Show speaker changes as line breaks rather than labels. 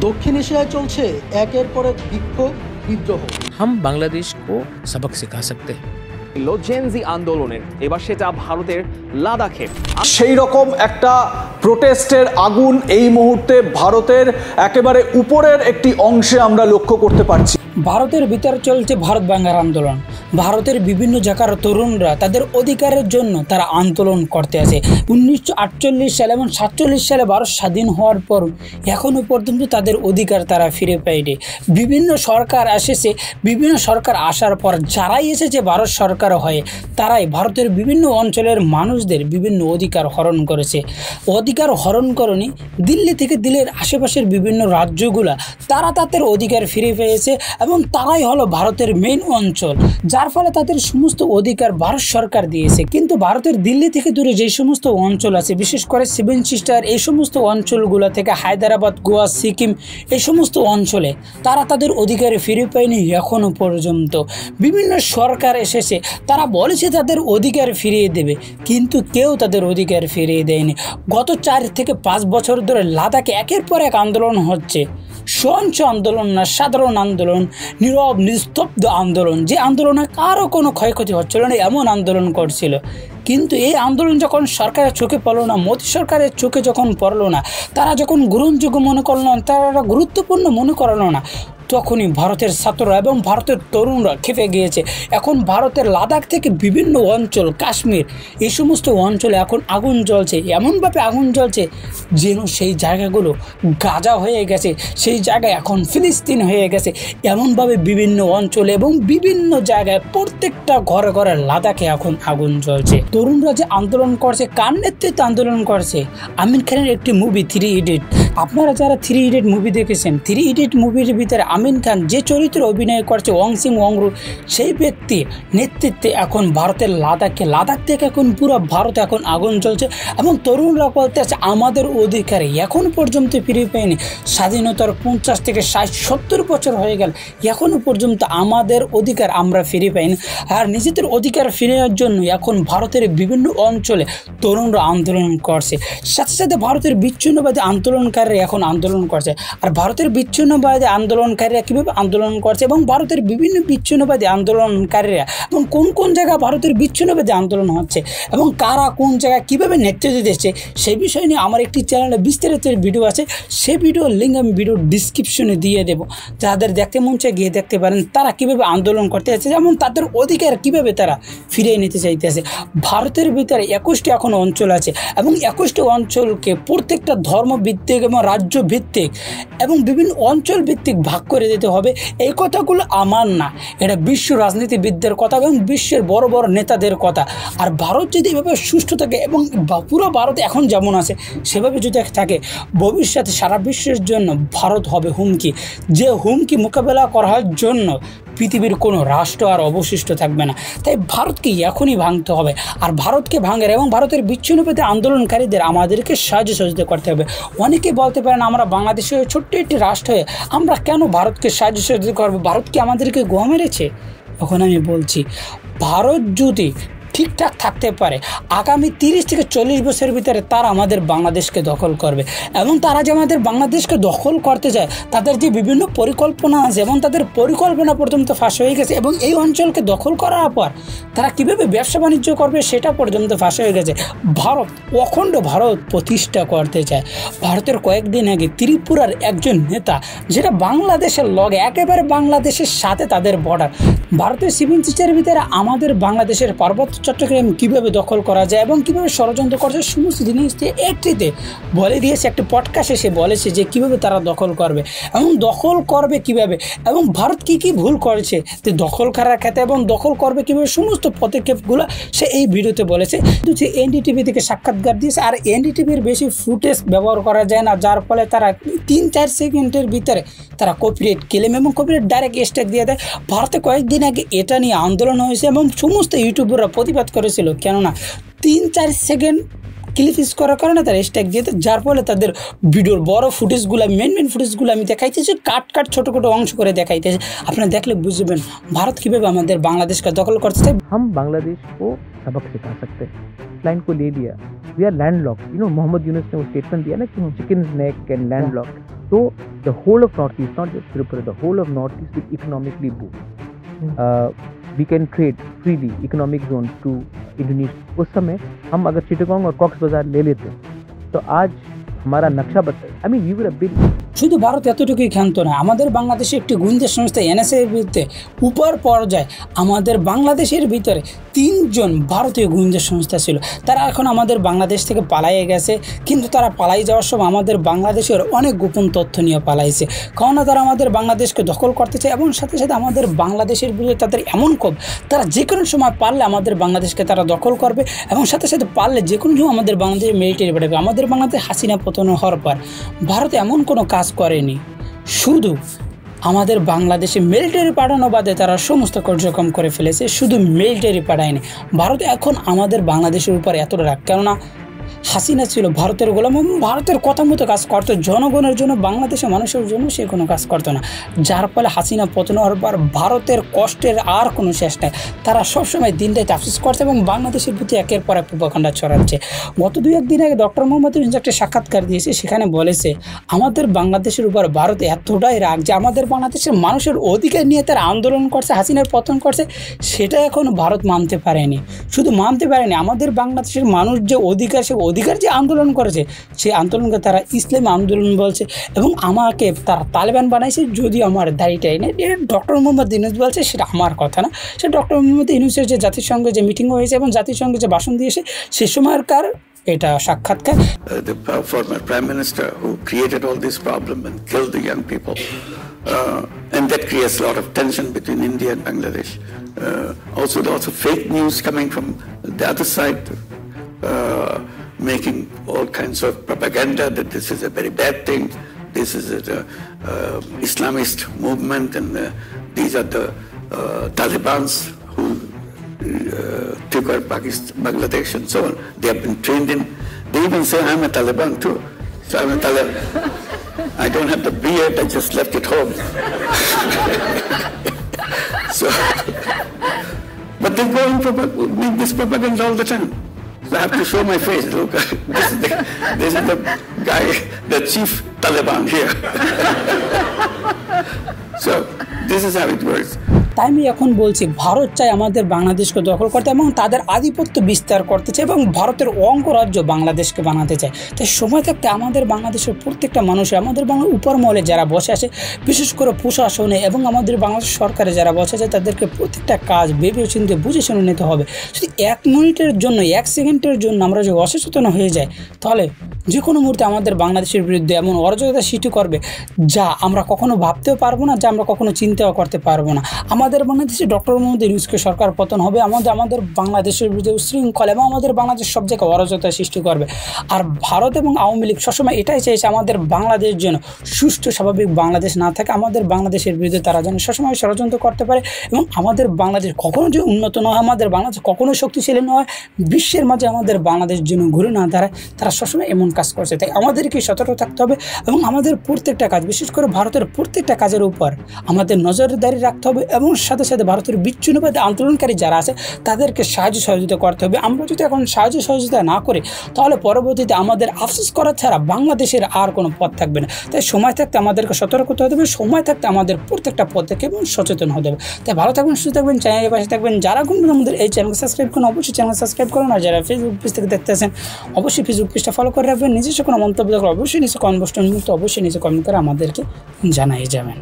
দক্ষিণ এশিয়ায় চলছে একের পর এক বিক্ষোভ বিদ্রোহ।
हम बांग्लादेश को सबक सिखा सकते हैं।
জেনজি আন্দোলনের এবার সেটা ভারতের লাদাখে
সেই রকম একটা প্রোটেস্টের আগুন এই মুহূর্তে ভারতের একেবারে উপরের একটি অংশে আমরা লক্ষ্য করতে পারছি।
ভারতের ভিতরে চলছে ভারত ভাঙার আন্দোলন। ভারতের বিভিন্ন জায়গার তরুণরা তাদের অধিকারের জন্য তারা আন্দোলন করতে আছে। 1948 সালে এবং 47 সালে ভারত স্বাধীন হওয়ার পর এখনো পর্যন্ত তাদের অধিকার তারা ফিরে পায়নি। বিভিন্ন সরকার এসেছে, বিভিন্ন সরকার আসার পর যারাই এসেছে ভারত সরকার হয়ে তারাই ভারতের বিভিন্ন অঞ্চলের মানুষদের বিভিন্ন অধিকার হরণ করেছে। অধিকার হরণ করেনি দিল্লি থেকে দিল্লির আশেপাশের বিভিন্ন রাজ্যগুলা তারা তাদের অধিকার ফিরে পেয়েছে এবং তারাই হলো ভারতের মেইন অঞ্চল, যার ফলে তাদের সমস্ত অধিকার ভারত সরকার দিয়েছে। কিন্তু ভারতের দিল্লি থেকে দূরে যে সমস্ত অঞ্চল আছে, বিশেষ করে সেভেন সিস্টার, এই সমস্ত অঞ্চলগুলো থেকে হায়দ্রাবাদ, গোয়া, সিকিম, এই সমস্ত অঞ্চলে তারা তাদের অধিকার ফিরে পায়নি এখনো পর্যন্ত। বিভিন্ন সরকার এসেছে, তারা বলেছে তাদের অধিকার ফিরিয়ে দেবে, কিন্তু কেউ তাদের অধিকার ফিরিয়ে দেয়নি। গত 4 থেকে 5 বছর ধরে লাদাখে একের পর এক আন্দোলন হচ্ছে। সহনস আন্দোলন না, সাধারণ আন্দোলন, নীরব নিস্তব্ধ আন্দোলন, যে আন্দোলনে কারো কোনো ক্ষয়ক্ষতি হচ্ছিল না এমন আন্দোলন করছিল। কিন্তু এই আন্দোলন যখন সরকারের চোখে পড়লো না, মোদী সরকারের চোখে যখন পড়লো না, তারা যখন গ্রহণযোগ্য মনে করলো না, তারা গুরুত্বপূর্ণ মনে করলো না, তখনই ভারতের ছাত্ররা এবং ভারতের তরুণরা খেপে গিয়েছে। এখন ভারতের লাদাখ থেকে বিভিন্ন অঞ্চল, কাশ্মীর, এই সমস্ত অঞ্চলে এখন আগুন জ্বলছে। এমনভাবে আগুন জ্বলছে যেন সেই জায়গাগুলো গাজা হয়ে গেছে, সেই জায়গায় এখন ফিলিস্তিন হয়ে গেছে। এমনভাবে বিভিন্ন অঞ্চলে এবং বিভিন্ন জায়গায় প্রত্যেকটা ঘরে ঘরে লাদাখে এখন আগুন জ্বলছে। তরুণরা যে আন্দোলন করছে, কার নেতৃত্বে আন্দোলন করছে? আমির খানের একটি মুভি 3 ইডিয়ট। আপনারা যারা 3 ইডিয়ট মুভি দেখেছেন, 3 ইডিয়ট মুভির ভিতরে আমির খান যে চরিত্রে অভিনয় করছে ওয়াংসিং ওংরু, সেই ব্যক্তি নেতৃত্বে এখন ভারতের লাদাখ থেকে এখন পুরো ভারত এখন আগুন জ্বলছে এবং তরুণরা বলতে আছে আমাদের অধিকারে এখন পর্যন্ত ফিরে পায়নি। স্বাধীনতার 50 থেকে 60-70 বছর হয়ে গেল, এখনো পর্যন্ত আমাদের অধিকার আমরা ফিরে পাইনি। আর নিজেদের অধিকার ফিরানোর জন্য এখন ভারতের বিভিন্ন অঞ্চলে তরুণরা আন্দোলন করছে। সাথে সাথে ভারতের বিচ্ছিন্নবাদী আন্দোলনকারীরা এখন আন্দোলন করছে। আর ভারতের বিচ্ছিন্নবাদী আন্দোলনকারীরা কীভাবে আন্দোলন করছে এবং ভারতের বিভিন্ন বিচ্ছিন্নবাদী আন্দোলনকারীরা এবং কোন কোন জায়গায় ভারতের বিচ্ছিন্নবাদী আন্দোলন হচ্ছে এবং কারা কোন জায়গায় কীভাবে নেতৃত্ব দিচ্ছে, সেই বিষয় নিয়ে আমার একটি চ্যানেলে বিস্তারিত ভিডিও আছে। সেই ভিডিওর লিঙ্ক আমি ভিডিও ডিসক্রিপশনে দিয়ে দেবো, যাদের দেখতে মন চায় গিয়ে দেখতে পারেন তারা কীভাবে আন্দোলন করতে যাচ্ছে এবং তাদের অধিকার কীভাবে তারা ফিরিয়ে নিতে চাইতেছে। ভারতের ভিতরে 21টি এখন অঞ্চল আছে এবং 21টি অঞ্চলকে প্রত্যেকটা ধর্মভিত্তিক এবং রাজ্য ভিত্তিক এবং বিভিন্ন অঞ্চল ভিত্তিক ভাগ করে দিতে হবে। এই কথাগুলো আমার না, এটা বিশ্ব রাজনীতিবিদদের কথা এবং বিশ্বের বড় বড় নেতাদের কথা। আর ভারত যদি এভাবে সুষ্ঠু থাকে এবং পুরো ভারত এখন যেমন আছে সেভাবে যদি থাকে, ভবিষ্যতে সারা বিশ্বের জন্য ভারত হবে হুমকি। যে হুমকি মোকাবেলা করার জন্য পৃথিবীর কোনো রাষ্ট্র আর অবশিষ্ট থাকবে না। তাই ভারতকে এখনই ভাঙতে হবে। আর ভারতকে ভাঙের এবং ভারতের বিচ্ছিন্নবাদী আন্দোলনকারীদের আমাদেরকে সাহায্য সহযোগিতা করতে হবে। অনেকে বলতে পারেন আমরা বাংলাদেশের ছোট্ট একটি রাষ্ট্র হয়ে আমরা কেন ভারতকে সাহায্য সহযোগিতা করবো? ভারত কি আমাদেরকে গোয়া মেরেছে? এখন আমি বলছি, ভারত যদি ঠিকঠাক থাকতে পারে আগামী 30 থেকে 40 বছরের ভিতরে তারা আমাদের বাংলাদেশকে দখল করবে এবং তারা যে আমাদের বাংলাদেশকে দখল করতে যায় তাদের যে বিভিন্ন পরিকল্পনা আছে এবং তাদের পরিকল্পনা পর্যন্ত ফাঁস হয়ে গেছে এবং এই অঞ্চলকে দখল করার পর তারা কীভাবে ব্যবসা বাণিজ্য করবে সেটা পর্যন্ত ফাঁস হয়ে গেছে। ভারত অখণ্ড ভারত প্রতিষ্ঠা করতে চায়। ভারতের কয়েকদিন আগে ত্রিপুরার একজন নেতা, যেটা বাংলাদেশের লগে একেবারে বাংলাদেশের সাথে তাদের বর্ডার, ভারতের 7 সিস্টারের ভিতরে আমাদের বাংলাদেশের পার্বত্য চট্টগ্রাম কীভাবে দখল করা যায় এবং কীভাবে ষড়যন্ত্র করছে সমস্ত জিনিস একটিতে বলে দিয়েছে। একটা পডকাস্টে সে বলেছে যে কীভাবে তারা দখল করবে এবং দখল করবে কীভাবে এবং ভারত কী কী ভুল করেছে যে দখল করার ক্ষেত্রে এবং দখল করবে কীভাবে সমস্ত পদক্ষেপগুলো সে এই ভিডিওতে বলেছে। কিন্তু সে এনডিটিভি থেকে সাক্ষাৎকার দিয়েছে। আর এনডিটিভির বেশি ফুটেজ ব্যবহার করা যায় না, যার ফলে তারা 3-4 সেকেন্ডের ভিতরে তারা কপিরাইট ক্লেম এবং কপিরাইট ডাইরেক্ট স্ট্রাইক দিয়ে দেয়। ভারতে কয়েকদিন আগে এটা নিয়ে আন্দোলন হয়েছে এবং সমস্ত ইউটিউবাররা প্রতিবাদ করেছিল, কেননা 3-4 সেকেন্ড ক্লিপ ইউজ করার কারণে তারা স্ট্রাইক দিয়ে দেয়, যার ফলে তাদের ভিডিওর বড় ফুটেজগুলো মেন ফুটেজগুলো আমি দেখাইতেছি, কাট ছোটো অংশ করে দেখাইতেছি। আপনারা দেখলে বুঝবেন ভারত কীভাবে আমাদের বাংলাদেশকে দখল করতে চায়।
हम बांग्लादेश को सबक सिखा सकते हैं। लाइन को ले लिया, we are land lock. Mohammad Yunus ने वो स्टेटमेंट दिया ना कि chicken neck and land lock, तो the whole of Northeast, not just Tripura, the whole of Northeast will economically boom. We can trade freely economic zones to Indonesia. उस समय हम अगर चिटगोंग और कॉक्स बाजार ले लेते तो आज हमारा नक्शा बदल, I mean we would have been.
শুধু ভারত এতটুকুই ক্ষান্ত নয়, আমাদের বাংলাদেশে একটি গোয়েন্দা সংস্থা এনএসএর বিরুদ্ধে উপর পর্যায়ে আমাদের বাংলাদেশের ভিতরে 3 জন ভারতীয় গোয়েন্দা সংস্থা ছিল। তারা এখন আমাদের বাংলাদেশ থেকে পালিয়ে গেছে, কিন্তু তারা পালাই যাওয়ার সময় আমাদের বাংলাদেশের অনেক গোপন তথ্য নিয়ে পালাইছে। কারণ তারা আমাদের বাংলাদেশকে দখল করতে চায় এবং সাথে সাথে আমাদের বাংলাদেশের বিরুদ্ধে তাদের এমন ক্ষোভ, তারা যে কোনো সময় পারলে আমাদের বাংলাদেশকে তারা দখল করবে এবং সাথে সাথে পারলে যে কোনো সময় আমাদের বাংলাদেশের মিলিটারি পাঠাবে। আমাদের বাংলাদেশ হাসিনা পতন হওয়ার পর ভারত এমন কোনো কাজ করেনি, শুধু আমাদের বাংলাদেশে মিলিটারি পাঠানো বাদে তারা সমস্ত কার্যক্রম করে ফেলেছে। শুধু মিলিটারি পাঠায়নি, ভারত এখন আমাদের বাংলাদেশের উপর এতটা রাগ, কেননা হাসিনা ছিল ভারতের গোলাম এবং ভারতের কথা মতো কাজ করতো, জনগণের জন্য, বাংলাদেশের মানুষের জন্য সে কোনো কাজ করতো না। যার ফলে হাসিনা পতন হওয়ার পর ভারতের কষ্টের আর কোনো শেষ নাই। তারা সবসময় দিনটাই আফসোস করছে এবং বাংলাদেশের প্রতি একের পর এক প্রোপাগান্ডা ছড়াচ্ছে। গত 2-1 দিন আগে ডক্টর মোহাম্মদ ইউনূস একটা সাক্ষাৎকার দিয়েছে, সেখানে বলেছে আমাদের বাংলাদেশের উপর ভারত এতটাই রাগ যে আমাদের বাংলাদেশের মানুষের অধিকার নিয়ে তারা আন্দোলন করছে, হাসিনার পতন করছে, সেটা এখনও ভারত মানতে পারেনি। শুধু মানতে পারেনি, আমাদের বাংলাদেশের মানুষ যে অধিকার, সে অধিকার যে আন্দোলন করেছে, সেই আন্দোলনকে তারা ইসলামী আন্দোলন বলছে এবং আমাকে তারা তালেবান বানাইছে। যদিও আমার দাড়িটাই নেই, এটা ডক্টর মোহাম্মদ ইউনূস বলছে, সেটা আমার কথা না, সেটা ডক্টর মোহাম্মদ ইউনূসের যে জাতিসংঘে যে মিটিং হয়েছে এবং জাতিসংঘে যে ভাষণ দিয়েছে সে সময়কার এটা সাক্ষাৎকার।
The former prime minister who created all this problem and killed the young people, and that creates a lot of tension between India and Bangladesh. Also, there are fake news coming from the other side, making all kinds of propaganda that this is a very bad thing, this is an Islamist movement, and these are the Talibans who took over Pakistan, Bangladesh and so on. They have been trained in, they even say I'm a Taliban too. So I'm a Taliban. I don't have the beard, I just left it home. So, but they go and make this propaganda all the time. So I have to show my face. Look, this is the guy, the chief Taliban here. So this is how it works.
তাই আমি এখন বলছি, ভারত চায় আমাদের বাংলাদেশকে দখল করতে এবং তাদের আধিপত্য বিস্তার করতে চায় এবং ভারতের অঙ্গরাজ্য বাংলাদেশকে বানাতে চায়। তাই সময় থাকতে আমাদের বাংলাদেশের প্রত্যেকটা মানুষের, আমাদের বাংলার উপর মহলে যারা বসে আছে, বিশেষ করে প্রশাসনে এবং আমাদের বাংলাদেশ সরকারে যারা বসে আছে, তাদেরকে প্রত্যেকটা কাজ ভেবে চিন্তে বুঝে শুনে নিতে হবে। যদি 1 মিনিটের জন্য, 1 সেকেন্ডের জন্য আমরা যদি অসচেতন হয়ে যাই, তাহলে যে কোনো মুহূর্তে আমাদের বাংলাদেশের বিরুদ্ধে এমন অরাজকতা সৃষ্টি করবে যা আমরা কখনো ভাবতেও পারবো না, যা আমরা কখনো চিন্তাও করতে পারবো না। আমাদের বাংলাদেশে ডক্টর মোহাম্মদ ইউনূসকে সরকার পতন হবে, আমাদের বাংলাদেশের বিরুদ্ধে উশৃঙ্খল এবং আমাদের বাংলাদেশ সব জায়গায় অরাজকতা সৃষ্টি করবে। আর ভারত এবং আওয়ামী লীগ সবসময় এটাই চাইছে আমাদের বাংলাদেশ যেন সুষ্ঠু স্বাভাবিক বাংলাদেশ না থাকে, আমাদের বাংলাদেশের বিরুদ্ধে তারা যেন সবসময় ষড়যন্ত্র করতে পারে এবং আমাদের বাংলাদেশ কখনো যে উন্নত নয়, আমাদের বাংলাদেশ কখনো শক্তিশালী নয়, বিশ্বের মাঝে আমাদের বাংলাদেশ যেন ঘুরে না দাঁড়ায়, তারা সবসময় এমন কাজ করছে। তাই আমাদেরকে সতর্ক থাকতে হবে এবং আমাদের প্রত্যেকটা কাজ, বিশেষ করে ভারতের প্রত্যেকটা কাজের উপর আমাদের নজরদারি রাখতে হবে এবং সাথে সাথে ভারতের বিচ্ছিন্নবাদী আন্দোলনকারী যারা আছে তাদেরকে সাহায্য সহযোগিতা করতে হবে। আমরা যদি এখন সাহায্য সহযোগিতা না করি, তাহলে পরবর্তীতে আমাদের আফসোস করা ছাড়া বাংলাদেশের আর কোনো পথ থাকবে না। তাই সময় থাকতে আমাদেরকে সতর্ক হতে হবে, সময় থাকতে আমাদের প্রত্যেকটা পদক্ষেপ এবং সচেতন হতে হবে। তাই ভালো থাকবেন, সুস্থ থাকবেন, চ্যানেলের পাশে থাকবেন। যারা কিন্তু আমাদের এই চ্যানেলকে সাবস্ক্রাইব করুন, অবশ্যই চ্যানেল সাবস্ক্রাইব করুন। আর যারা ফেসবুক পেজ থেকে দেখতেছেন, অবশ্যই ফেসবুক পেজটা ফলো করে রাখবেন। নিজস্ব কোনো মন্তব্য থাকলে অবশ্যই নিচে কমেন্ট বক্সে অবশ্যই নিচে কমেন্ট করে আমাদেরকে জানিয়ে যাবেন।